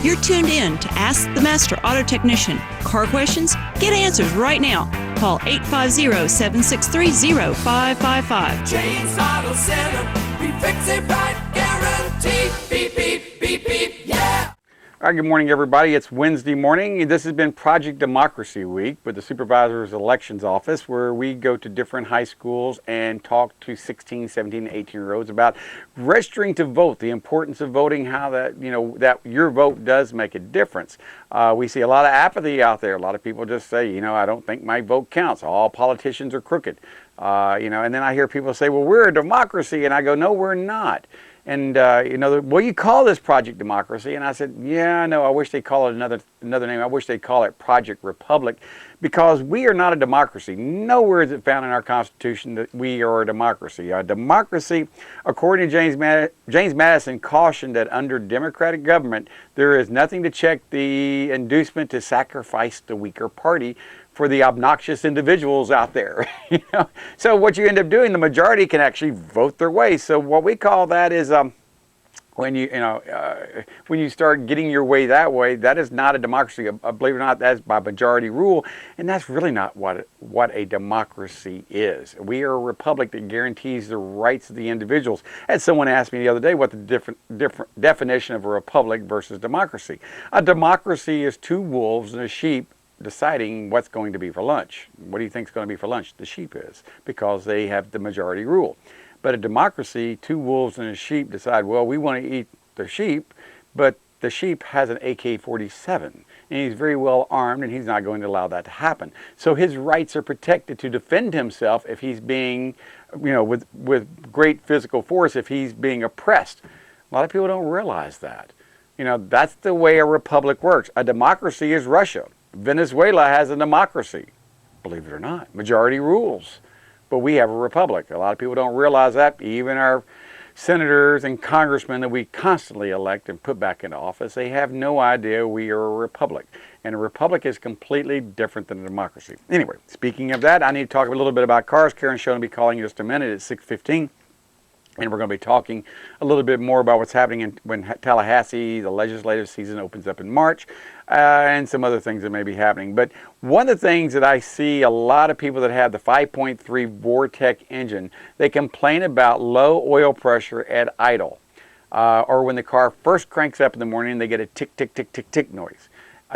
You're tuned in to Ask the Master Auto Technician. Car questions? Get answers right now. Call 850-763-0555. James Auto Center, we fix it right, guaranteed. Beep, beep, beep, beep, yeah. All right, good morning, everybody. It's Wednesday morning. This has been Project Democracy Week with the Supervisor's Elections Office, where we go to different high schools and talk to 16, 17, 18-year-olds about registering to vote, the importance of voting, how that, that your vote does make a difference. We see a lot of apathy out there. A lot of people just say, I don't think my vote counts. All politicians are crooked. And then I hear people say, well, we're a democracy. And I go, no, we're not. And, well, you call this Project Democracy. And I said, yeah, no, I wish they'd call it another name. I wish they'd call it Project Republic, because we are not a democracy. Nowhere is it found in our Constitution that we are a democracy. A democracy, according to James Madison, cautioned that under democratic government, there is nothing to check the inducement to sacrifice the weaker party for the obnoxious individuals out there. So what you end up doing, the majority can actually vote their way. So what we call that is when you start getting your way that way, that is not a democracy. Believe it or not, that's by majority rule, and that's really not what a democracy is. We are a republic that guarantees the rights of the individuals. And someone asked me the other day what the different definition of a republic versus democracy. A democracy is two wolves and a sheep deciding what's going to be for lunch. What do you think is going to be for lunch? The sheep is, because they have the majority rule. But a democracy, two wolves and a sheep decide, well, we want to eat the sheep, but the sheep has an AK-47, and he's very well armed, and he's not going to allow that to happen. So his rights are protected to defend himself if he's being, with great physical force, if he's being oppressed. A lot of people don't realize that. That's the way a republic works. A democracy is Russia. Venezuela has a democracy, believe it or not. Majority rules. But we have a republic. A lot of people don't realize that. Even our senators and congressmen that we constantly elect and put back into office, they have no idea we are a republic. And a republic is completely different than a democracy. Anyway, speaking of that, I need to talk a little bit about cars. Karen's Show will be calling in just a minute at 6:15. And we're going to be talking a little bit more about what's happening when Tallahassee, the legislative season opens up in March, and some other things that may be happening. But one of the things that I see a lot of people that have the 5.3 Vortec engine, they complain about low oil pressure at idle. Or when the car first cranks up in the morning, they get a tick, tick, tick, tick, tick noise.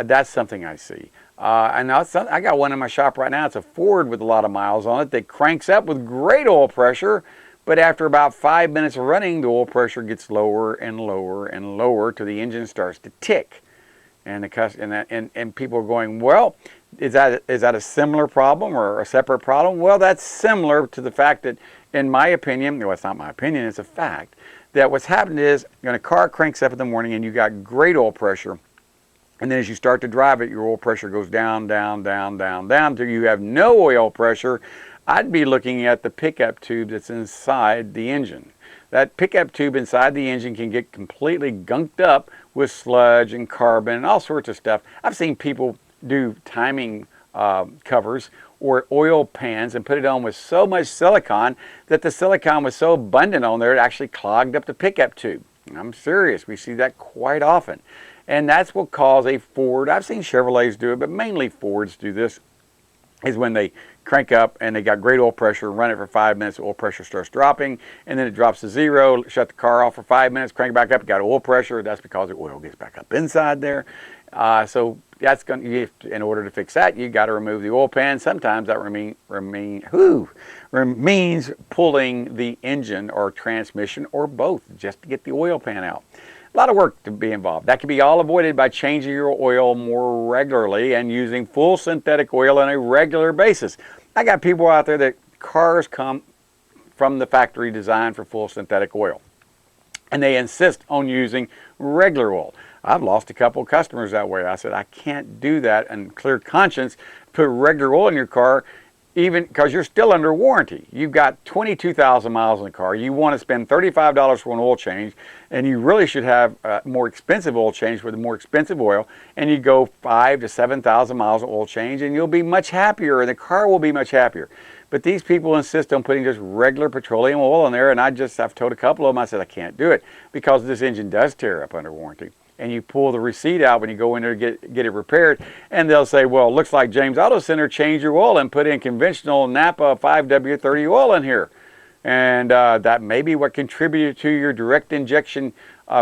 That's something I see. And I got one in my shop right now. It's a Ford with a lot of miles on it that cranks up with great oil pressure. But after about 5 minutes of running, the oil pressure gets lower and lower and lower till the engine starts to tick. And people are going, well, is that a similar problem or a separate problem? Well, that's similar to the fact that, in my opinion, well, it's not my opinion, it's a fact, that what's happened is when a car cranks up in the morning and you got great oil pressure, and then as you start to drive it, your oil pressure goes down, down, down, down, down until you have no oil pressure. I'd be looking at the pickup tube that's inside the engine. That pickup tube inside the engine can get completely gunked up with sludge and carbon and all sorts of stuff. I've seen people do timing covers or oil pans and put it on with so much silicone that the silicone was so abundant on there it actually clogged up the pickup tube. I'm serious. We see that quite often. And that's what causes a Ford. I've seen Chevrolets do it, but mainly Fords do this, is when they crank up and they got great oil pressure, run it for 5 minutes, the oil pressure starts dropping, and then it drops to zero, shut the car off for 5 minutes, crank it back up, got oil pressure. That's because the oil gets back up inside there. So that's in order to fix that, you got to remove the oil pan. Sometimes that means pulling the engine or transmission or both just to get the oil pan out. A lot of work to be involved. That can be all avoided by changing your oil more regularly and using full synthetic oil on a regular basis. I got people out there that cars come from the factory designed for full synthetic oil, and they insist on using regular oil. I've lost a couple of customers that way. I said, I can't do that in clear conscience, put regular oil in your car, even because you're still under warranty. You've got 22,000 miles in the car. You want to spend $35 for an oil change, and you really should have a more expensive oil change with a more expensive oil, and you go 5,000 to 7,000 miles of oil change, and you'll be much happier, and the car will be much happier. But these people insist on putting just regular petroleum oil in there, and I've told a couple of them, I said, I can't do it because this engine does tear up under warranty. And you pull the receipt out when you go in there to get it repaired, and they'll say, well, it looks like James Auto Center changed your oil and put in conventional Napa 5W30 oil in here. And that may be what contributed to your direct injection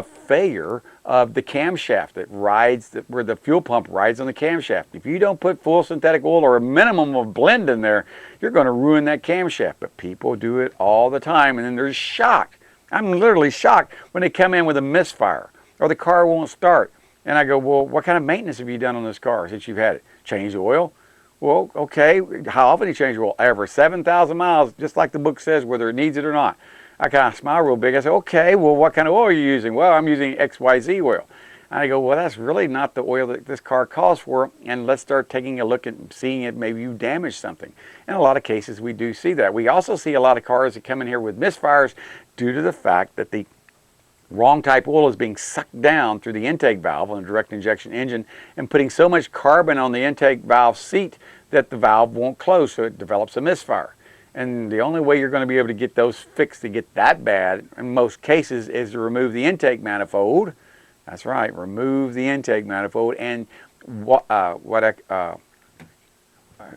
failure of the camshaft that rides, where the fuel pump rides on the camshaft. If you don't put full synthetic oil or a minimum of blend in there, you're going to ruin that camshaft. But people do it all the time, and then there's shock. I'm literally shocked when they come in with a misfire or the car won't start. And I go, well, what kind of maintenance have you done on this car since you've had it? Change the oil? Well, okay. How often do you change the oil? Ever 7,000 miles, just like the book says, whether it needs it or not. I kind of smile real big. I say, okay, well, what kind of oil are you using? Well, I'm using XYZ oil. And I go, well, that's really not the oil that this car calls for, and let's start taking a look at seeing if maybe you damaged something. In a lot of cases, we do see that. We also see a lot of cars that come in here with misfires due to the fact that the wrong type oil is being sucked down through the intake valve on a direct injection engine and putting so much carbon on the intake valve seat that the valve won't close, so it develops a misfire. And the only way you're going to be able to get those fixed to get that bad, in most cases, is to remove the intake manifold. That's right, remove the intake manifold and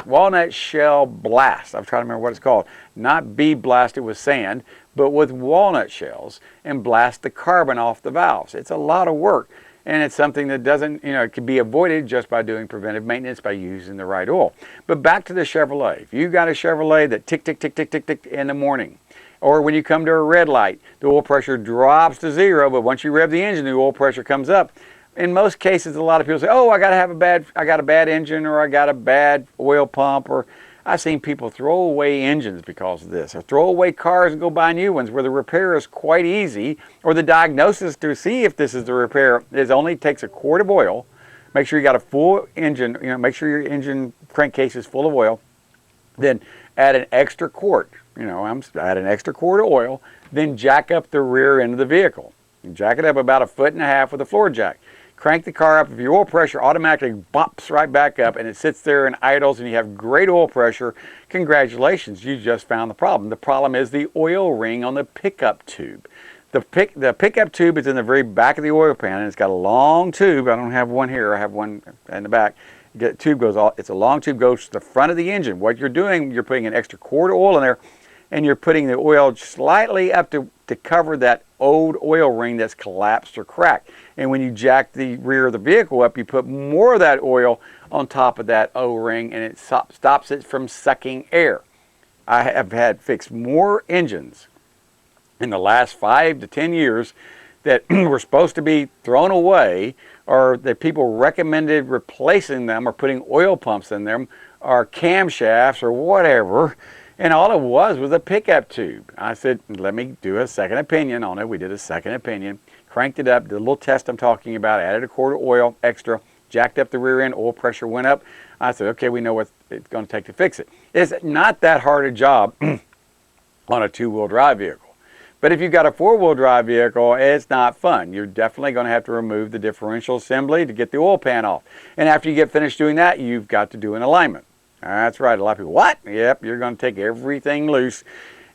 walnut shell blast. I'm trying to remember what it's called. Not be blasted with sand, but with walnut shells, and blast the carbon off the valves. It's a lot of work, and it's something that doesn't, it can be avoided just by doing preventive maintenance by using the right oil. But back to the Chevrolet. If you got a Chevrolet that tick, tick, tick, tick, tick, tick in the morning, or when you come to a red light, the oil pressure drops to 0, but once you rev the engine, the oil pressure comes up. In most cases, a lot of people say, oh, I got a bad engine, or I got a bad oil pump, or I've seen people throw away engines because of this, or throw away cars and go buy new ones where the repair is quite easy, or the diagnosis to see if this is the repair is only takes a quart of oil. Make sure you got a full engine, make sure your engine crankcase is full of oil, then add an extra quart, add an extra quart of oil, then jack up the rear end of the vehicle. You jack it up about 1.5 feet with a floor jack. Crank the car up. If your oil pressure automatically bops right back up and it sits there and idles and you have great oil pressure, congratulations, you just found the problem. The problem is the oil ring on the pickup tube. The pickup tube is in the very back of the oil pan, and it's got a long tube. I don't have one here. I have one in the back. The tube goes all, it's a long tube, goes to the front of the engine. What you're doing, you're putting an extra quart of oil in there, and you're putting the oil slightly up to cover that old oil ring that's collapsed or cracked. And when you jack the rear of the vehicle up, you put more of that oil on top of that O-ring, and it stops it from sucking air. I have had fixed more engines in the last 5 to 10 years that were supposed to be thrown away, or that people recommended replacing them or putting oil pumps in them, or camshafts or whatever. And all it was a pickup tube. I said, let me do a second opinion on it. We did a second opinion, cranked it up, did a little test I'm talking about, added a quart of oil extra, jacked up the rear end, oil pressure went up. I said, okay, we know what it's going to take to fix it. It's not that hard a job on a two-wheel drive vehicle. But if you've got a four-wheel drive vehicle, it's not fun. You're definitely going to have to remove the differential assembly to get the oil pan off. And after you get finished doing that, you've got to do an alignment. That's right. A lot of people, what? Yep, you're going to take everything loose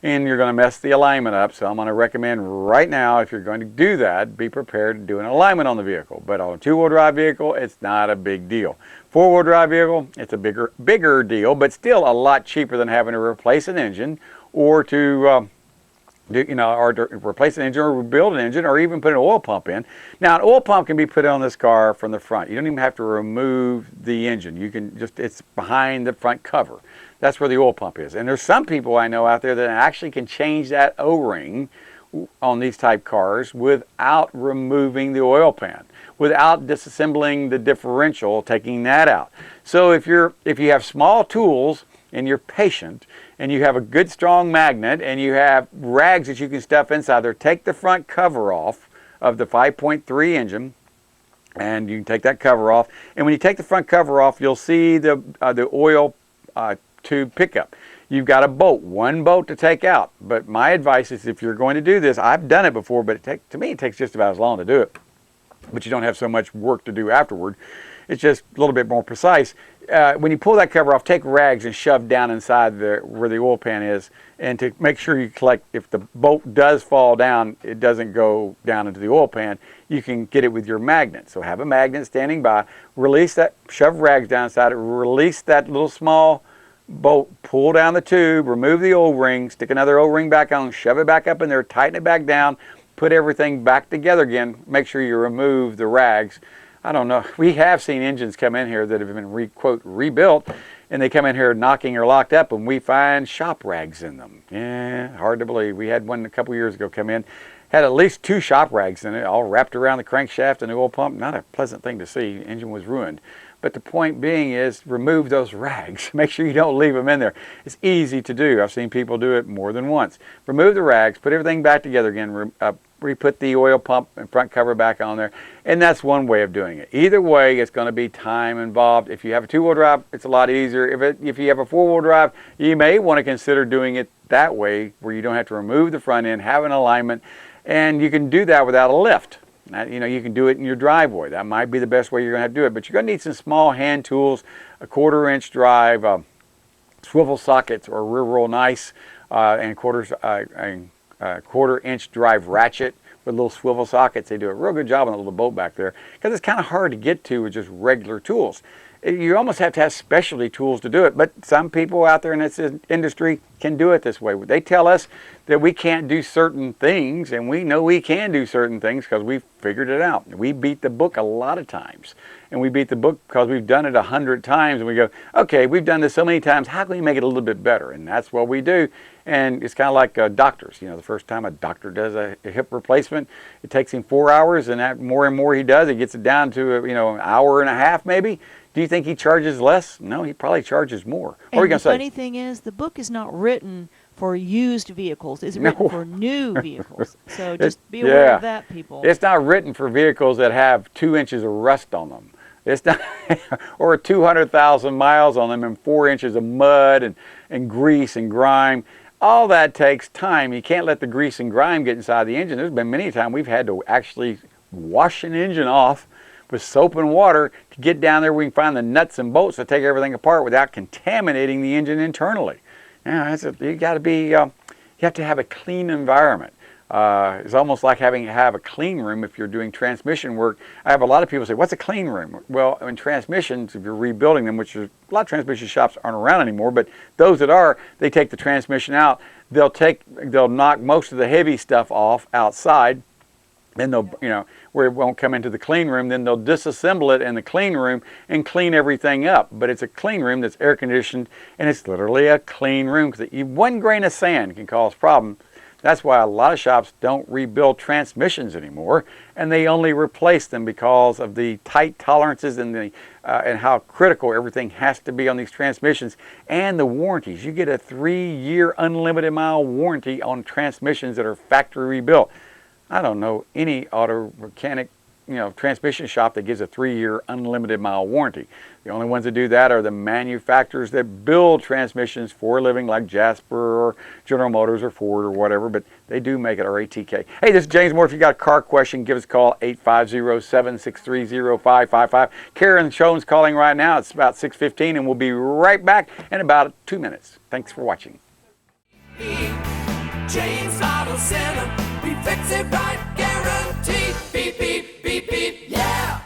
and you're going to mess the alignment up. So I'm going to recommend right now, if you're going to do that, be prepared to do an alignment on the vehicle. But on a two-wheel drive vehicle, it's not a big deal. Four-wheel drive vehicle, it's a bigger deal, but still a lot cheaper than having to replace an engine or to or to replace an engine or rebuild an engine or even put an oil pump in. Now, an oil pump can be put on this car from the front. You don't even have to remove the engine. You can just, it's behind the front cover. That's where the oil pump is. And there's some people I know out there that actually can change that O-ring on these type cars without removing the oil pan, without disassembling the differential, taking that out. So if you have small tools and you're patient and you have a good strong magnet and you have rags that you can stuff inside there, take the front cover off of the 5.3 engine and you can take that cover off. And when you take the front cover off, you'll see the oil tube pickup. You've got a bolt, one bolt to take out. But my advice is, if you're going to do this, I've done it before, but to me it takes just about as long to do it. But you don't have so much work to do afterward. It's just a little bit more precise. when you pull that cover off, take rags and shove down inside where the oil pan is, and to make sure you collect, if the bolt does fall down, it doesn't go down into the oil pan. You can get it with your magnet. So have a magnet standing by, release that, shove rags down inside it, release that little small bolt, pull down the tube, remove the O-ring, stick another O-ring back on, shove it back up in there, tighten it back down, put everything back together again. Make sure you remove the rags. I don't know. We have seen engines come in here that have been quote rebuilt, and they come in here knocking or locked up, and we find shop rags in them. Yeah, hard to believe. We had one a couple years ago come in, had at least 2 shop rags in it, all wrapped around the crankshaft and the oil pump. Not a pleasant thing to see. The engine was ruined. But the point being is, remove those rags. Make sure you don't leave them in there. It's easy to do. I've seen people do it more than once. Remove the rags, put everything back together again, re-put the oil pump and front cover back on there, and that's one way of doing it. Either way, it's going to be time involved. If you have a 2-wheel drive, it's a lot easier. If you have a 4-wheel drive, you may want to consider doing it that way, where you don't have to remove the front end, have an alignment, and you can do that without a lift. You know, you can do it in your driveway. That might be the best way you're going to have to do it. But you're going to need some small hand tools, a 1/4-inch drive, swivel sockets are real nice, and a 1/4-inch drive ratchet with little swivel sockets. They do a real good job on the little boat back there, because it's kind of hard to get to with just regular tools. You almost have to have specialty tools to do it, but some people out there in this industry can do it this way. They tell us that we can't do certain things, and we know we can do certain things because we've figured it out. We beat the book a lot of times, and we beat the book because we've done it 100 times, and we go, okay, we've done this so many times, how can we make it a little bit better? And that's what we do. And it's kind of like doctors. You know, the first time a doctor does a hip replacement, it takes him 4 hours, and that more and more he does, it gets it down to an hour and a half maybe. Do you think he charges less? No, he probably charges more. What are you going to say? The funny thing is, the book is not written for used vehicles. It's written for new vehicles. So just be aware of that, people. It's not written for vehicles that have 2 inches of rust on them. It's not, or 200,000 miles on them and 4 inches of mud and grease and grime. All that takes time. You can't let the grease and grime get inside the engine. There's been many times we've had to actually wash an engine off with soap and water to get down there. We can find the nuts and bolts to take everything apart without contaminating the engine internally. You got to be, you have to have a clean environment. It's almost like having to have a clean room if you're doing transmission work. I have a lot of people say, what's a clean room? Well, in transmissions, if you're rebuilding them, which is, a lot of transmission shops aren't around anymore, but those that are, they take the transmission out. They'll knock most of the heavy stuff off outside. Then they'll, where it won't come into the clean room, then they'll disassemble it in the clean room and clean everything up. But it's a clean room that's air conditioned, and it's literally a clean room, because 1 grain of sand can cause problems. That's why a lot of shops don't rebuild transmissions anymore, and they only replace them because of the tight tolerances and how critical everything has to be on these transmissions, and the warranties. You get a 3-year unlimited mile warranty on transmissions that are factory rebuilt. I don't know any auto mechanic, transmission shop that gives a 3-year unlimited mile warranty. The only ones that do that are the manufacturers that build transmissions for a living, like Jasper or General Motors or Ford or whatever, but they do make it, or ATK. Hey, this is James Moore. If you got a car question, give us a call, 850-763-0555. Karen Schoen's calling right now. It's about 6:15, and we'll be right back in about 2 minutes. Thanks for watching. James Auto Center, we fix it right, guaranteed. Beep, beep, beep, beep, yeah.